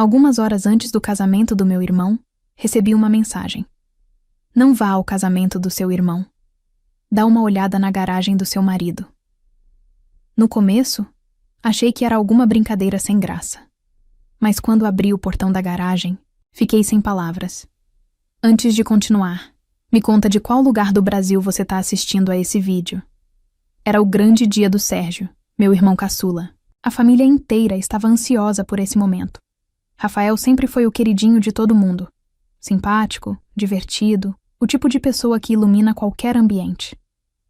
Algumas horas antes do casamento do meu irmão, recebi uma mensagem. Não vá ao casamento do seu irmão. Dá uma olhada na garagem do seu marido. No começo, achei que era alguma brincadeira sem graça. Mas quando abri o portão da garagem, fiquei sem palavras. Antes de continuar, me conta de qual lugar do Brasil você está assistindo a esse vídeo. Era o grande dia do Sérgio, meu irmão caçula. A família inteira estava ansiosa por esse momento. Rafael sempre foi o queridinho de todo mundo. Simpático, divertido, o tipo de pessoa que ilumina qualquer ambiente.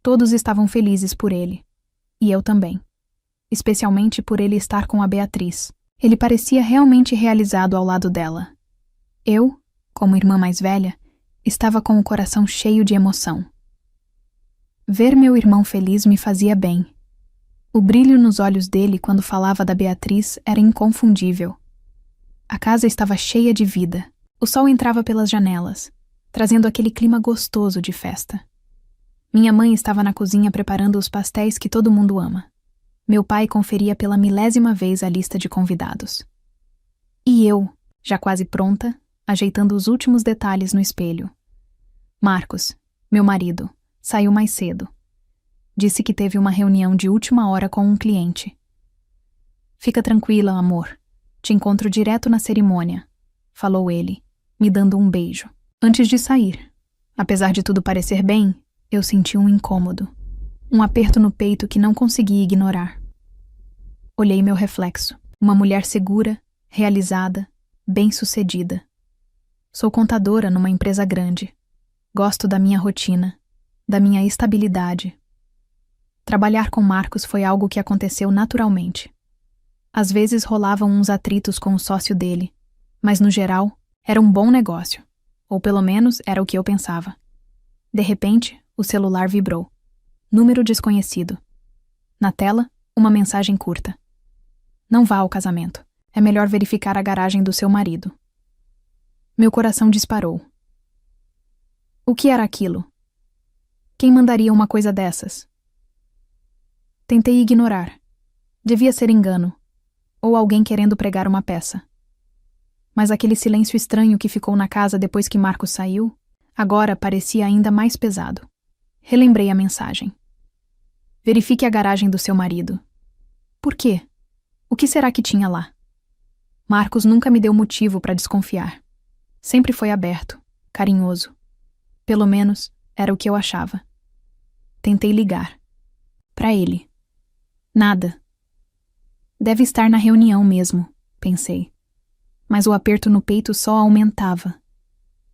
Todos estavam felizes por ele. E eu também. Especialmente por ele estar com a Beatriz. Ele parecia realmente realizado ao lado dela. Eu, como irmã mais velha, estava com o coração cheio de emoção. Ver meu irmão feliz me fazia bem. O brilho nos olhos dele quando falava da Beatriz era inconfundível. A casa estava cheia de vida. O sol entrava pelas janelas, trazendo aquele clima gostoso de festa. Minha mãe estava na cozinha preparando os pastéis que todo mundo ama. Meu pai conferia pela 1000ª vez a lista de convidados. E eu, já quase pronta, ajeitando os últimos detalhes no espelho. Marcos, meu marido, saiu mais cedo. Disse que teve uma reunião de última hora com um cliente. Fica tranquila, amor. Te encontro direto na cerimônia, falou ele, me dando um beijo. Antes de sair, apesar de tudo parecer bem, eu senti um incômodo. Um aperto no peito que não consegui ignorar. Olhei meu reflexo. Uma mulher segura, realizada, bem-sucedida. Sou contadora numa empresa grande. Gosto da minha rotina, da minha estabilidade. Trabalhar com Marcos foi algo que aconteceu naturalmente. Às vezes rolavam uns atritos com o sócio dele, mas no geral, era um bom negócio. Ou pelo menos era o que eu pensava. De repente, o celular vibrou. Número desconhecido. Na tela, uma mensagem curta. Não vá ao casamento. É melhor verificar a garagem do seu marido. Meu coração disparou. O que era aquilo? Quem mandaria uma coisa dessas? Tentei ignorar. Devia ser engano. Ou alguém querendo pregar uma peça. Mas aquele silêncio estranho que ficou na casa depois que Marcos saiu, agora parecia ainda mais pesado. Relembrei a mensagem. Verifique a garagem do seu marido. Por quê? O que será que tinha lá? Marcos nunca me deu motivo para desconfiar. Sempre foi aberto, carinhoso. Pelo menos, era o que eu achava. Tentei ligar. Para ele. Nada. Deve estar na reunião mesmo, pensei. Mas o aperto no peito só aumentava.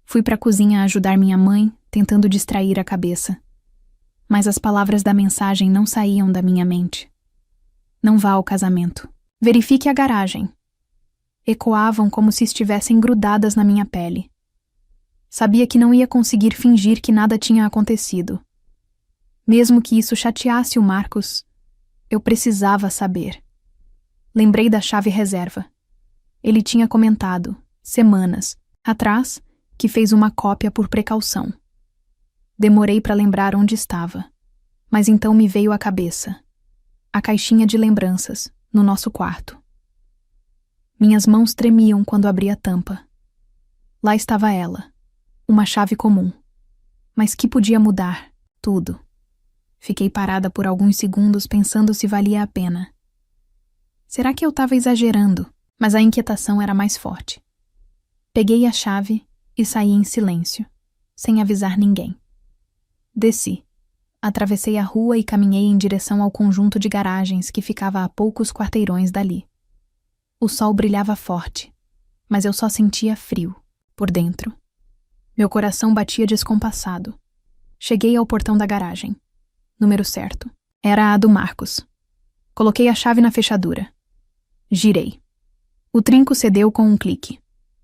Fui para a cozinha ajudar minha mãe, tentando distrair a cabeça. Mas as palavras da mensagem não saíam da minha mente. Não vá ao casamento. Verifique a garagem. Ecoavam como se estivessem grudadas na minha pele. Sabia que não ia conseguir fingir que nada tinha acontecido. Mesmo que isso chateasse o Marcos, eu precisava saber. Lembrei da chave reserva. Ele tinha comentado, semanas atrás, que fez uma cópia por precaução. Demorei para lembrar onde estava, mas então me veio à cabeça. A caixinha de lembranças, no nosso quarto. Minhas mãos tremiam quando abri a tampa. Lá estava ela, uma chave comum. Mas que podia mudar? Tudo. Fiquei parada por alguns segundos pensando se valia a pena. Será que eu estava exagerando? Mas a inquietação era mais forte. Peguei a chave e saí em silêncio, sem avisar ninguém. Desci. Atravessei a rua e caminhei em direção ao conjunto de garagens que ficava a poucos quarteirões dali. O sol brilhava forte, mas eu só sentia frio, por dentro. Meu coração batia descompassado. Cheguei ao portão da garagem. Número certo. Era a do Marcos. Coloquei a chave na fechadura. Girei. O trinco cedeu com um clique.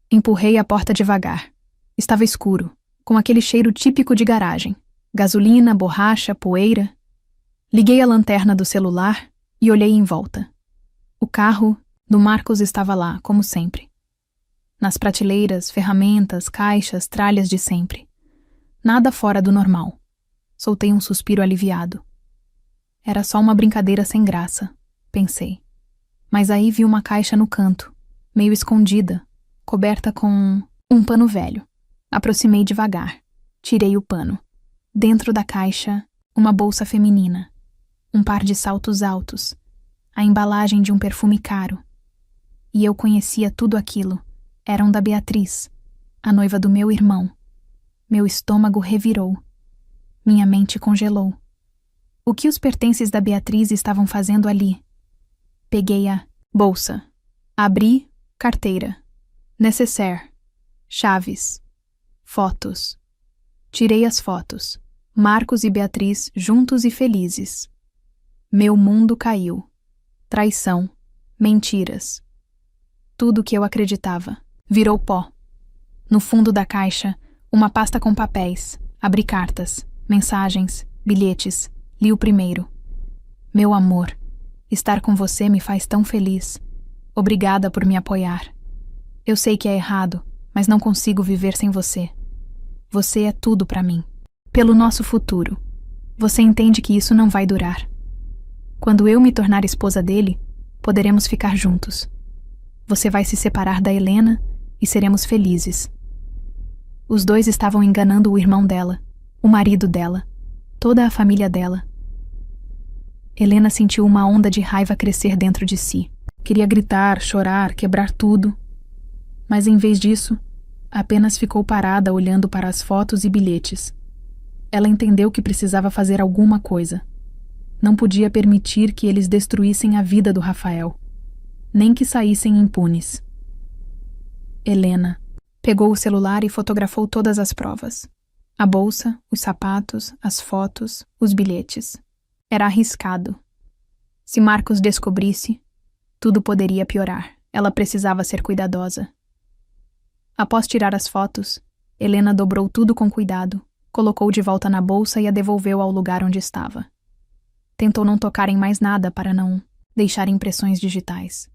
Empurrei a porta devagar. Estava escuro, com aquele cheiro típico de garagem. Gasolina, borracha, poeira. Liguei a lanterna do celular e olhei em volta. O carro do Marcos estava lá, como sempre. Nas prateleiras, ferramentas, caixas, tralhas de sempre. Nada fora do normal. Soltei um suspiro aliviado. Era só uma brincadeira sem graça, pensei. Mas aí vi uma caixa no canto, meio escondida, coberta com um pano velho. Aproximei devagar. Tirei o pano. Dentro da caixa, uma bolsa feminina, um par de saltos altos, a embalagem de um perfume caro. E eu conhecia tudo aquilo. Eram da Beatriz, a noiva do meu irmão. Meu estômago revirou. Minha mente congelou. O que os pertences da Beatriz estavam fazendo ali? Peguei a bolsa. Abri, carteira, nécessaire, chaves, fotos. Tirei as fotos. Marcos e Beatriz juntos e felizes. Meu mundo caiu. Traição, mentiras. Tudo que eu acreditava virou pó. No fundo da caixa, uma pasta com papéis. Abri cartas, mensagens, bilhetes. Li o primeiro. Meu amor, estar com você me faz tão feliz. Obrigada por me apoiar. Eu sei que é errado, mas não consigo viver sem você. Você é tudo para mim. Pelo nosso futuro. Você entende que isso não vai durar. Quando eu me tornar esposa dele, poderemos ficar juntos. Você vai se separar da Helena e seremos felizes. Os dois estavam enganando o irmão dela, o marido dela, toda a família dela. Helena sentiu uma onda de raiva crescer dentro de si. Queria gritar, chorar, quebrar tudo. Mas em vez disso, apenas ficou parada olhando para as fotos e bilhetes. Ela entendeu que precisava fazer alguma coisa. Não podia permitir que eles destruíssem a vida do Rafael, nem que saíssem impunes. Helena pegou o celular e fotografou todas as provas. A bolsa, os sapatos, as fotos, os bilhetes. Era arriscado. Se Marcos descobrisse, tudo poderia piorar. Ela precisava ser cuidadosa. Após tirar as fotos, Helena dobrou tudo com cuidado, colocou de volta na bolsa e a devolveu ao lugar onde estava. Tentou não tocar em mais nada para não deixar impressões digitais.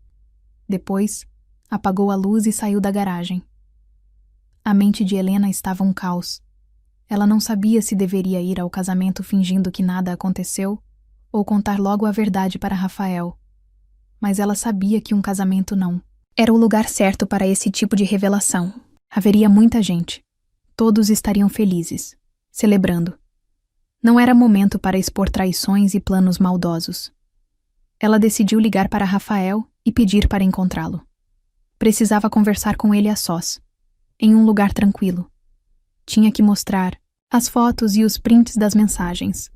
Depois, apagou a luz e saiu da garagem. A mente de Helena estava um caos. Ela não sabia se deveria ir ao casamento fingindo que nada aconteceu ou contar logo a verdade para Rafael. Mas ela sabia que um casamento não era o lugar certo para esse tipo de revelação. Haveria muita gente. Todos estariam felizes, celebrando. Não era momento para expor traições e planos maldosos. Ela decidiu ligar para Rafael e pedir para encontrá-lo. Precisava conversar com ele a sós, em um lugar tranquilo. Tinha que mostrar as fotos e os prints das mensagens.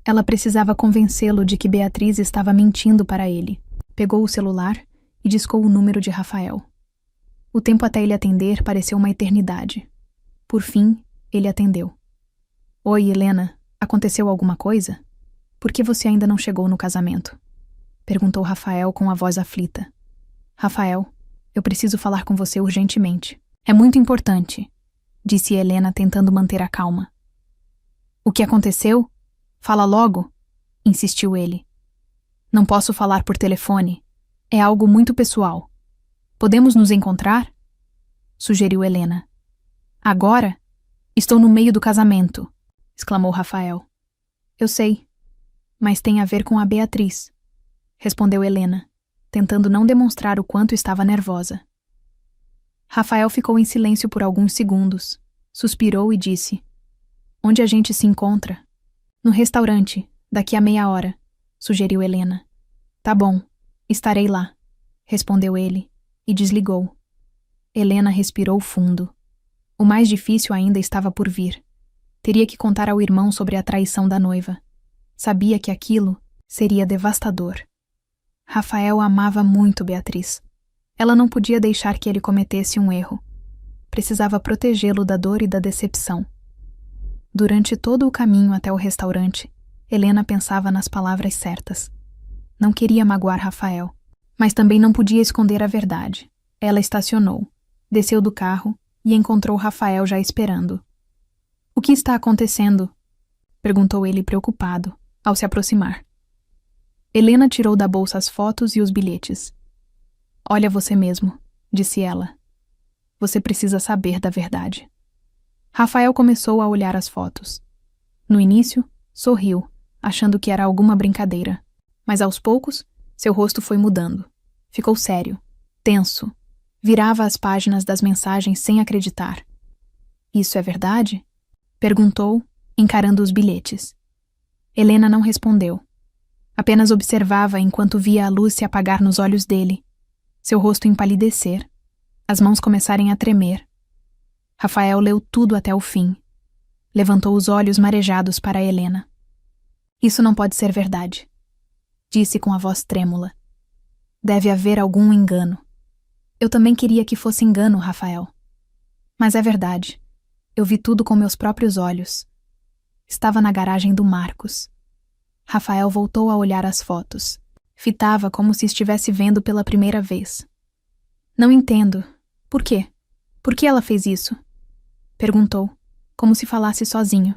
Ela precisava convencê-lo de que Beatriz estava mentindo para ele. Pegou o celular e discou o número de Rafael. O tempo até ele atender pareceu uma eternidade. Por fim, ele atendeu. Oi, Helena, aconteceu alguma coisa? Por que você ainda não chegou no casamento? Perguntou Rafael com a voz aflita. Rafael, eu preciso falar com você urgentemente. É muito importante, disse Helena tentando manter a calma. O que aconteceu? Fala logo, insistiu ele. Não posso falar por telefone. É algo muito pessoal. Podemos nos encontrar? Sugeriu Helena. Agora? Estou no meio do casamento, exclamou Rafael. Eu sei, mas tem a ver com a Beatriz, respondeu Helena, tentando não demonstrar o quanto estava nervosa. Rafael ficou em silêncio por alguns segundos, suspirou e disse: Onde a gente se encontra? No restaurante, daqui a meia hora, sugeriu Helena. Tá bom, estarei lá, respondeu ele e desligou. Helena respirou fundo. O mais difícil ainda estava por vir. Teria que contar ao irmão sobre a traição da noiva. Sabia que aquilo seria devastador. Rafael amava muito Beatriz. Ela não podia deixar que ele cometesse um erro. Precisava protegê-lo da dor e da decepção. Durante todo o caminho até o restaurante, Helena pensava nas palavras certas. Não queria magoar Rafael, mas também não podia esconder a verdade. Ela estacionou, desceu do carro e encontrou Rafael já esperando. O que está acontecendo? Perguntou ele preocupado, ao se aproximar. Helena tirou da bolsa as fotos e os bilhetes. Olha você mesmo, disse ela. Você precisa saber da verdade. Rafael começou a olhar as fotos. No início, sorriu, achando que era alguma brincadeira. Mas aos poucos, seu rosto foi mudando. Ficou sério, tenso, Virava as páginas das mensagens sem acreditar. Isso é verdade? Perguntou, encarando os bilhetes. Helena não respondeu. Apenas observava enquanto via a luz se apagar nos olhos dele, seu rosto empalidecer, as mãos começarem a tremer. Rafael leu tudo até o fim. Levantou os olhos marejados para Helena. Isso não pode ser verdade, disse com a voz trêmula. Deve haver algum engano. Eu também queria que fosse engano, Rafael. Mas é verdade. Eu vi tudo com meus próprios olhos. Estava na garagem do Marcos. Rafael voltou a olhar as fotos. Fitava como se estivesse vendo pela primeira vez. Não entendo. Por quê? Por que ela fez isso? Perguntou, como se falasse sozinho.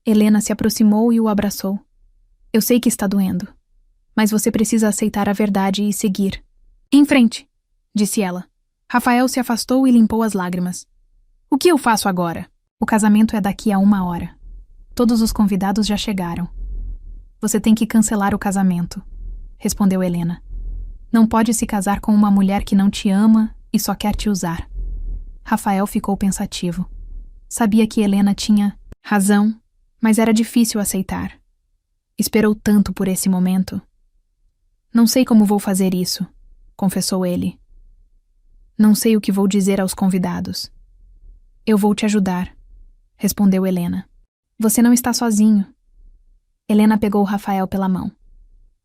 Helena se aproximou e o abraçou. Eu sei que está doendo, mas você precisa aceitar a verdade e seguir. Em frente, disse ela. Rafael se afastou e limpou as lágrimas. O que eu faço agora? O casamento é daqui a 1 hora. Todos os convidados já chegaram. Você tem que cancelar o casamento, respondeu Helena. Não pode se casar com uma mulher que não te ama e só quer te usar. Rafael ficou pensativo. Sabia que Helena tinha razão, mas era difícil aceitar. Esperou tanto por esse momento. Não sei como vou fazer isso, confessou ele. Não sei o que vou dizer aos convidados. Eu vou te ajudar, respondeu Helena. Você não está sozinho. Helena pegou Rafael pela mão.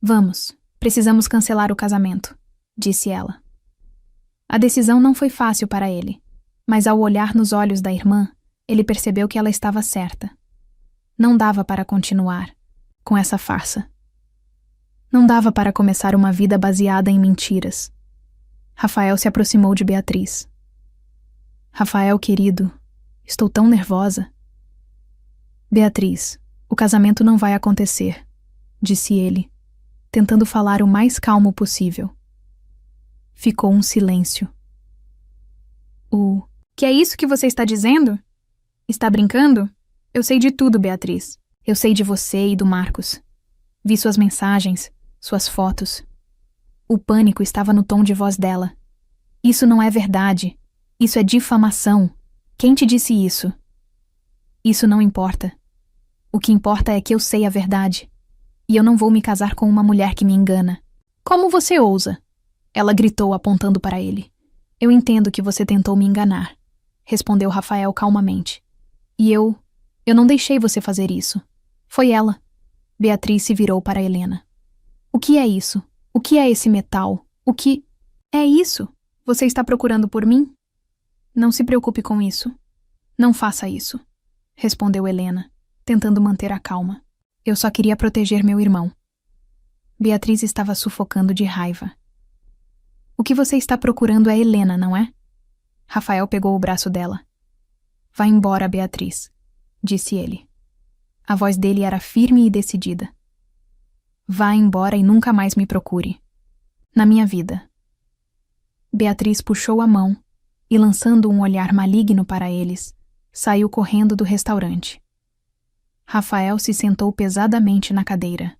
Vamos, precisamos cancelar o casamento, disse ela. A decisão não foi fácil para ele, mas ao olhar nos olhos da irmã, ele percebeu que ela estava certa. Não dava para continuar com essa farsa. Não dava para começar uma vida baseada em mentiras. Rafael se aproximou de Beatriz. Rafael, querido, estou tão nervosa. Beatriz, o casamento não vai acontecer, disse ele, tentando falar o mais calmo possível. Ficou um silêncio. Que é isso que você está dizendo? Está brincando? Eu sei de tudo, Beatriz. Eu sei de você e do Marcos. Vi suas mensagens, suas fotos. O pânico estava no tom de voz dela. Isso não é verdade. Isso é difamação. Quem te disse isso? Isso não importa. O que importa é que eu sei a verdade. E eu não vou me casar com uma mulher que me engana. Como você ousa? Ela gritou apontando para ele. Eu entendo que você tentou me enganar, respondeu Rafael calmamente. E eu não deixei você fazer isso. Foi ela. Beatriz se virou para Helena. O que é isso? O que é esse metal? O que... É isso? Você está procurando por mim? Não se preocupe com isso. Não faça isso, respondeu Helena, tentando manter a calma. Eu só queria proteger meu irmão. Beatriz estava sufocando de raiva. O que você está procurando é Helena, não é? Rafael pegou o braço dela. Vá embora, Beatriz, disse ele. A voz dele era firme e decidida. Vá embora e nunca mais me procure. Na minha vida. Beatriz puxou a mão e, lançando um olhar maligno para eles, saiu correndo do restaurante. Rafael se sentou pesadamente na cadeira.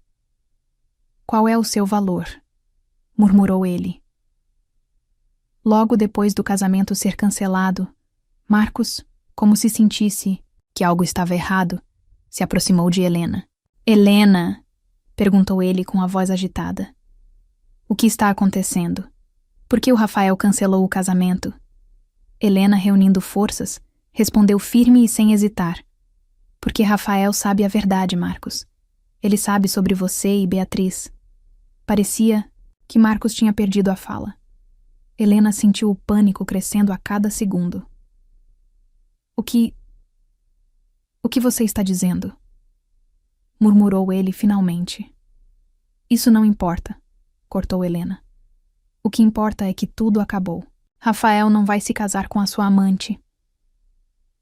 Qual é o seu valor? Murmurou ele. Logo depois do casamento ser cancelado, Marcos, como se sentisse que algo estava errado, se aproximou de Helena. Helena, perguntou ele com a voz agitada. O que está acontecendo? Por que o Rafael cancelou o casamento? Helena, reunindo forças, respondeu firme e sem hesitar. Porque Rafael sabe a verdade, Marcos. Ele sabe sobre você e Beatriz. Parecia que Marcos tinha perdido a fala. Helena sentiu o pânico crescendo a cada segundo. O que você está dizendo? Murmurou ele finalmente. Isso não importa, cortou Helena. O que importa é que tudo acabou. Rafael não vai se casar com a sua amante.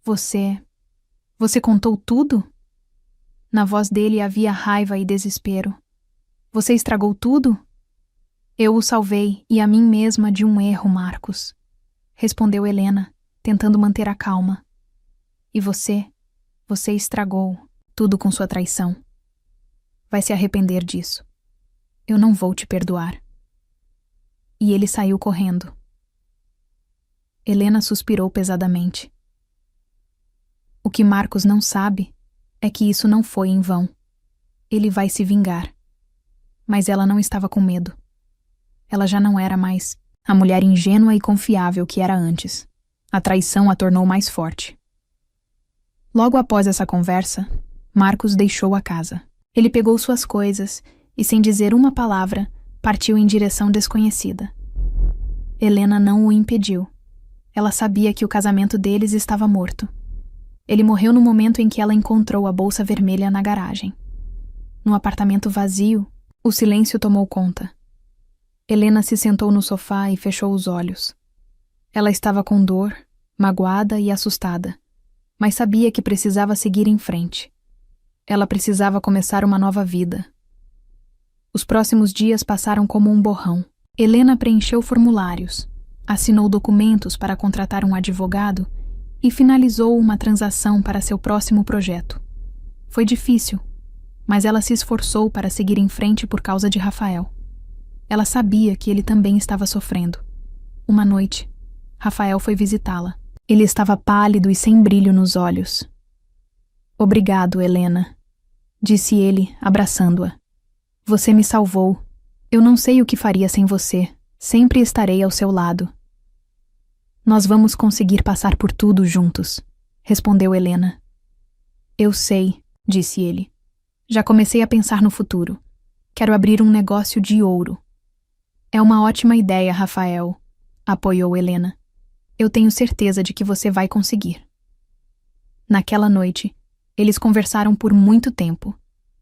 Você contou tudo? Na voz dele havia raiva e desespero. Você estragou tudo? Eu o salvei e a mim mesma de um erro, Marcos, respondeu Helena, tentando manter a calma. E você estragou tudo com sua traição. Vai se arrepender disso. Eu não vou te perdoar. E ele saiu correndo. Helena suspirou pesadamente. O que Marcos não sabe é que isso não foi em vão. Ele vai se vingar. Mas ela não estava com medo. Ela já não era mais a mulher ingênua e confiável que era antes. A traição a tornou mais forte. Logo após essa conversa, Marcos deixou a casa. Ele pegou suas coisas e, sem dizer uma palavra, partiu em direção desconhecida. Helena não o impediu. Ela sabia que o casamento deles estava morto. Ele morreu no momento em que ela encontrou a bolsa vermelha na garagem. No apartamento vazio, o silêncio tomou conta. Helena se sentou no sofá e fechou os olhos. Ela estava com dor, magoada e assustada, mas sabia que precisava seguir em frente. Ela precisava começar uma nova vida. Os próximos dias passaram como um borrão. Helena preencheu formulários, assinou documentos para contratar um advogado e finalizou uma transação para seu próximo projeto. Foi difícil, mas ela se esforçou para seguir em frente por causa de Rafael. Ela sabia que ele também estava sofrendo. Uma noite, Rafael foi visitá-la. Ele estava pálido e sem brilho nos olhos. "Obrigado, Helena", disse ele, abraçando-a. "Você me salvou. Eu não sei o que faria sem você. Sempre estarei ao seu lado." "Nós vamos conseguir passar por tudo juntos", respondeu Helena. "Eu sei", disse ele. "Já comecei a pensar no futuro. Quero abrir um negócio de ouro." "É uma ótima ideia, Rafael", apoiou Helena. "Eu tenho certeza de que você vai conseguir." Naquela noite, eles conversaram por muito tempo,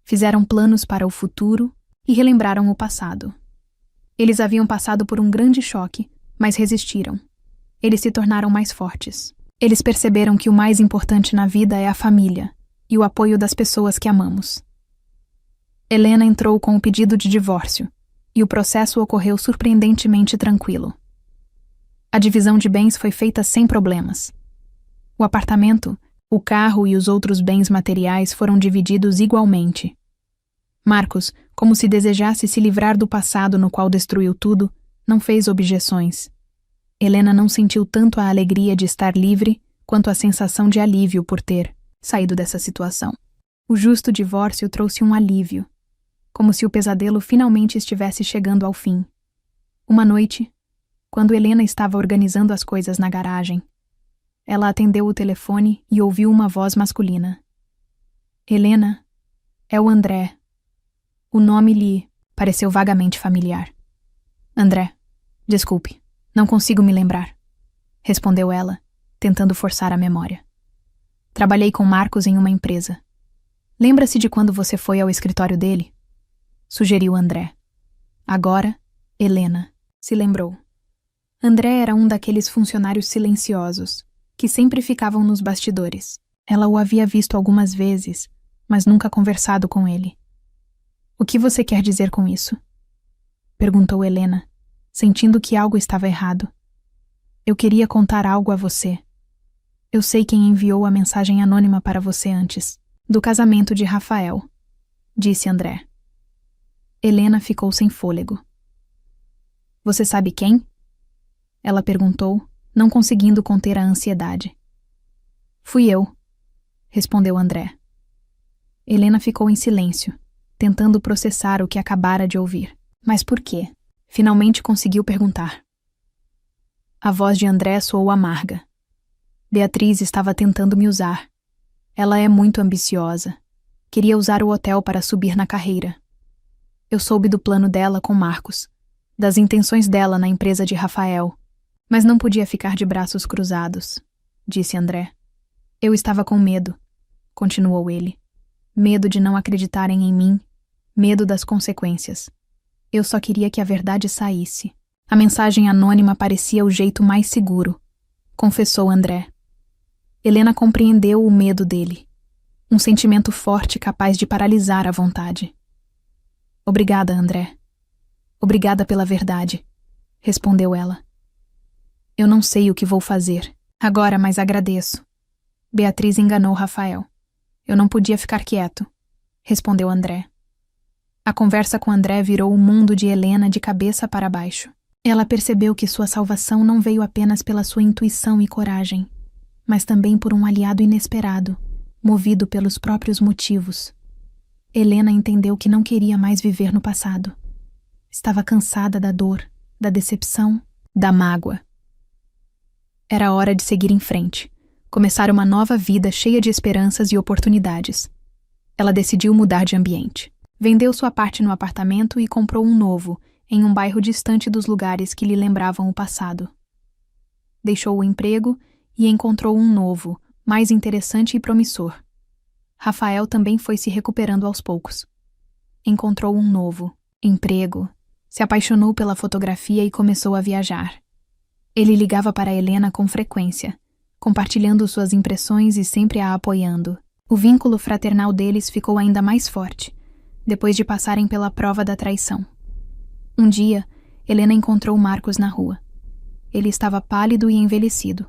fizeram planos para o futuro e relembraram o passado. Eles haviam passado por um grande choque, mas resistiram. Eles se tornaram mais fortes. Eles perceberam que o mais importante na vida é a família e o apoio das pessoas que amamos. Helena entrou com o pedido de divórcio, e o processo ocorreu surpreendentemente tranquilo. A divisão de bens foi feita sem problemas. O apartamento, o carro e os outros bens materiais foram divididos igualmente. Marcos, como se desejasse se livrar do passado no qual destruiu tudo, não fez objeções. Helena não sentiu tanto a alegria de estar livre quanto a sensação de alívio por ter saído dessa situação. O justo divórcio trouxe um alívio, como se o pesadelo finalmente estivesse chegando ao fim. Uma noite, quando Helena estava organizando as coisas na garagem, ela atendeu o telefone e ouviu uma voz masculina. "Helena, é o André." O nome lhe pareceu vagamente familiar. "André, desculpe, não consigo me lembrar", respondeu ela, tentando forçar a memória. "Trabalhei com Marcos em uma empresa. Lembra-se de quando você foi ao escritório dele?" sugeriu André. Agora, Helena se lembrou. André era um daqueles funcionários silenciosos, que sempre ficavam nos bastidores. Ela o havia visto algumas vezes, mas nunca conversado com ele. "O que você quer dizer com isso?" perguntou Helena, sentindo que algo estava errado. "Eu queria contar algo a você. Eu sei quem enviou a mensagem anônima para você antes, do casamento de Rafael", disse André. Helena ficou sem fôlego. "Você sabe quem?" ela perguntou, não conseguindo conter a ansiedade. "Fui eu", respondeu André. Helena ficou em silêncio, tentando processar o que acabara de ouvir. "Mas por quê?" finalmente conseguiu perguntar. A voz de André soou amarga. "Beatriz estava tentando me usar. Ela é muito ambiciosa. Queria usar o hotel para subir na carreira. Eu soube do plano dela com Marcos, das intenções dela na empresa de Rafael, mas não podia ficar de braços cruzados", disse André. "Eu estava com medo", continuou ele. "Medo de não acreditarem em mim, medo das consequências. Eu só queria que a verdade saísse. A mensagem anônima parecia o jeito mais seguro", confessou André. Helena compreendeu o medo dele, um sentimento forte capaz de paralisar a vontade. "Obrigada, André. Obrigada pela verdade", respondeu ela. "Eu não sei o que vou fazer agora, mas agradeço. Beatriz enganou Rafael. Eu não podia ficar quieto", respondeu André. A conversa com André virou o mundo de Helena de cabeça para baixo. Ela percebeu que sua salvação não veio apenas pela sua intuição e coragem, mas também por um aliado inesperado, movido pelos próprios motivos. Helena entendeu que não queria mais viver no passado. Estava cansada da dor, da decepção, da mágoa. Era hora de seguir em frente, começar uma nova vida cheia de esperanças e oportunidades. Ela decidiu mudar de ambiente. Vendeu sua parte no apartamento e comprou um novo, em um bairro distante dos lugares que lhe lembravam o passado. Deixou o emprego e encontrou um novo, mais interessante e promissor. Rafael também foi se recuperando aos poucos. Encontrou um novo emprego, se apaixonou pela fotografia e começou a viajar. Ele ligava para Helena com frequência, compartilhando suas impressões e sempre a apoiando. O vínculo fraternal deles ficou ainda mais forte, depois de passarem pela prova da traição. Um dia, Helena encontrou Marcos na rua. Ele estava pálido e envelhecido.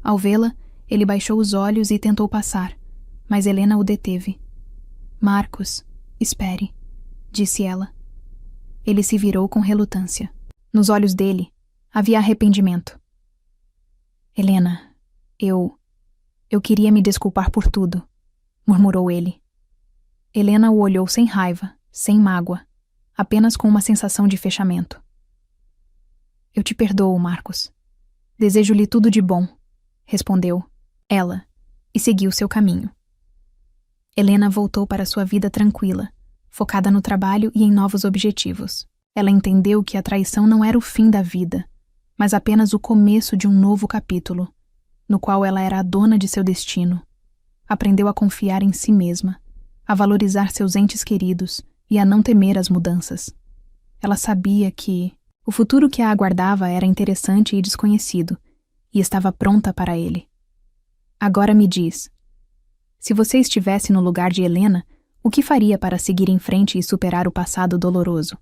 Ao vê-la, ele baixou os olhos e tentou passar, mas Helena o deteve. "Marcos, espere", disse ela. Ele se virou com relutância. Nos olhos dele, havia arrependimento. "Helena, eu queria me desculpar por tudo", murmurou ele. Helena o olhou sem raiva, sem mágoa, apenas com uma sensação de fechamento. "Eu te perdoo, Marcos. Desejo-lhe tudo de bom", respondeu ela, e seguiu seu caminho. Helena voltou para sua vida tranquila, focada no trabalho e em novos objetivos. Ela entendeu que a traição não era o fim da vida, mas apenas o começo de um novo capítulo, no qual ela era a dona de seu destino. Aprendeu a confiar em si mesma, a valorizar seus entes queridos e a não temer as mudanças. Ela sabia que o futuro que a aguardava era interessante e desconhecido, e estava pronta para ele. Agora me diz, se você estivesse no lugar de Helena, o que faria para seguir em frente e superar o passado doloroso?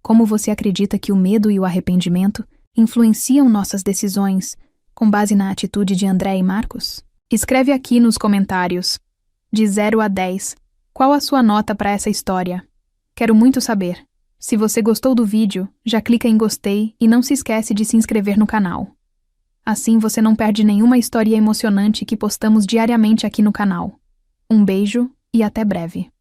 Como você acredita que o medo e o arrependimento influenciam nossas decisões, com base na atitude de André e Marcos? Escreve aqui nos comentários, de 0 a 10, qual a sua nota para essa história. Quero muito saber. Se você gostou do vídeo, já clica em gostei e não se esquece de se inscrever no canal. Assim você não perde nenhuma história emocionante que postamos diariamente aqui no canal. Um beijo e até breve.